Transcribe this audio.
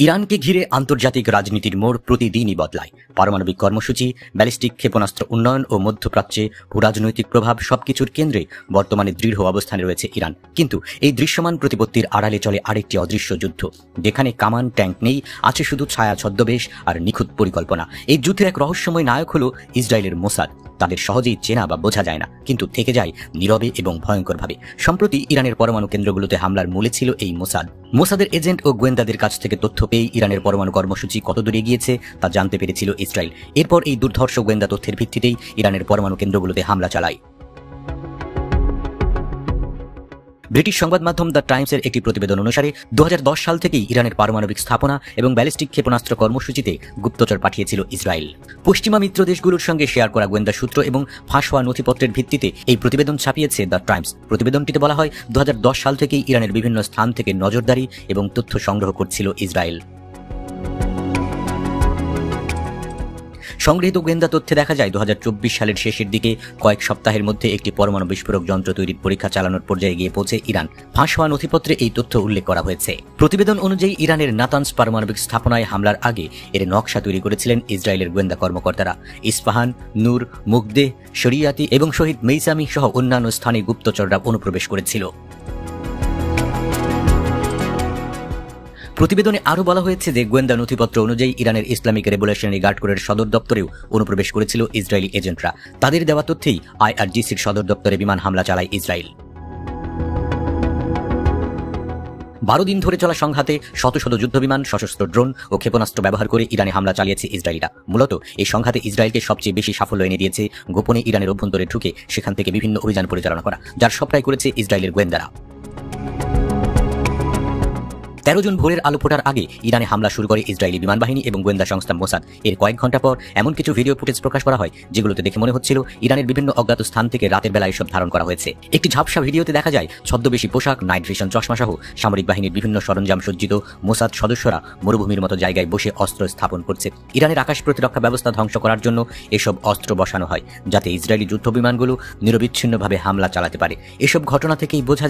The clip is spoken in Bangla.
ইরানকে ঘিরে আন্তর্জাতিক রাজনীতির মোড় প্রতিদিনই বদলায়। পারমাণবিক কর্মসূচি, ব্যালিস্টিক ক্ষেপণাস্ত্র উন্নয়ন ও মধ্যপ্রাচ্যে ভূরাজনৈতিক প্রভাব সবকিছুর কেন্দ্রে বর্তমানে দৃঢ় অবস্থানে রয়েছে ইরান। কিন্তু এই দৃশ্যমান প্রতিপত্তির আড়ালে চলে আরেকটি অদৃশ্য যুদ্ধ, যেখানে কামান ট্যাঙ্ক নেই, আছে শুধু ছায়া ছদ্মবেশ আর নিখুঁত পরিকল্পনা। এই যুদ্ধের এক রহস্যময় নায়ক হলো ইসরায়েলের মোসাদ। তাদের সহজেই চেনা বা বোঝা যায় না, কিন্তু থেকে যায় নীরবে এবং ভয়ঙ্করভাবে। সম্প্রতি ইরানের পরমাণু কেন্দ্রগুলোতে হামলার মূলে ছিল এই মোসাদের এজেন্ট ও গোয়েন্দাদের কাছ থেকে তথ্য পেয়ে ইরানের পরমাণু কর্মসূচি কত দূর এগিয়েছে তা জানতে পেরেছিল ইসরায়েল। এরপর এই দুর্ধর্ষ গোয়েন্দা তথ্যের ভিত্তিতেই ইরানের পরমাণু কেন্দ্রগুলোতে হামলা চালায়। ব্রিটিশ সংবাদ মাধ্যম দ্য টাইমসের একটি প্রতিবেদন অনুসারে 2010 সাল থেকেই ইরানের পারমাণবিক স্থাপনা এবং ব্যালিস্টিক ক্ষেপণাস্ত্র কর্মসূচিতে গুপ্তচর পাঠিয়েছিল ইসরায়েল। পশ্চিমা মিত্র দেশগুলোর সঙ্গে শেয়ার করা গোয়েন্দা সূত্র এবং ফাঁস হওয়া নথিপত্রের ভিত্তিতে এই প্রতিবেদন ছাপিয়েছে দ্য টাইমস। প্রতিবেদনটিতে বলা হয়, 2010 সাল থেকেই ইরানের বিভিন্ন স্থান থেকে নজরদারি এবং তথ্য সংগ্রহ করছিল ইসরায়েল। সংগৃহীত গোয়েন্দা তথ্যে দেখা যায়, 2024 সালের শেষের দিকে কয়েক সপ্তাহের মধ্যে একটি পরমাণু বিস্ফোরক যন্ত্র তৈরির পরীক্ষা চালানোর পর্যায়ে গিয়ে পৌঁছে ইরান। ফাঁস হওয়া নথিপত্রে এই তথ্য উল্লেখ করা হয়েছে। প্রতিবেদন অনুযায়ী ইরানের নাতানস পারমাণবিক স্থাপনায় হামলার আগে এর নকশা তৈরি করেছিলেন ইসরায়েলের গোয়েন্দা কর্মকর্তারা। ইস্পাহান, নূর, মুগদেহ, শরিয়াতি এবং শহীদ মেইসামি সহ অন্যান্য স্থানে গুপ্তচররা অনুপ্রবেশ করেছিল। প্রতিবেদনে আরও বলা হয়েছে যে গোয়েন্দা নথিপত্র অনুযায়ী ইরানের ইসলামিক রেভলিউশনারি গার্ড কোরের সদর দপ্তরেও অনুপ্রবেশ করেছিল ইসরায়েলি এজেন্টরা। তাদের দেওয়া তথ্যেই IRGCর সদর দপ্তরে বিমান হামলা চালায় ইসরায়েল। 12 দিন ধরে চলা সংঘাতে শত শত যুদ্ধবিমান, সশস্ত্র ড্রোন ও ক্ষেপণাস্ত্র ব্যবহার করে ইরানে হামলা চালিয়েছে ইসরায়েলিরা। মূলত এই সংঘাতে ইসরায়েলকে সবচেয়ে বেশি সাফল্য এনে দিয়েছে গোপনে ইরানের অভ্যন্তরে ঢুকে সেখান থেকে বিভিন্ন অভিযান পরিচালনা করা, যার সবটাই করেছে ইসরায়েলের গোয়েন্দারা। 13 জুন ভোরের আলো ফোটার আগে ইরানে হামলা শুরু করে ইসরায়েলি বিমান বাহিনী এবং গোয়েন্দা সংস্থা মোসাদ। এর কয়েক ঘন্টা পর এমন কিছু ভিডিও ফুটেজ প্রকাশ করা হয়, যেগুলোতে দেখে মনে হচ্ছিল ইরানের বিভিন্ন অজ্ঞাত স্থান থেকে রাতের বেলায় এসব ধারণ করা হয়েছে। একটি ঝাপসা ভিডিওতে দেখা যায় ছদ্মবেশী পোশাক, নাইট ভিশন চশমা সহ সামরিক বাহিনীর বিভিন্ন সরঞ্জাম সজ্জিত মোসাদ সদস্যরা মরুভূমির মতো জায়গায় বসে অস্ত্র স্থাপন করছে। ইরানের আকাশ প্রতিরক্ষা ব্যবস্থা ধ্বংস করার জন্য এসব অস্ত্র বসানো হয়, যাতে ইসরায়েলি যুদ্ধ বিমানগুলো নিরবিচ্ছিন্নভাবে হামলা চালাতে পারে। এসব ঘটনা থেকেই বোঝা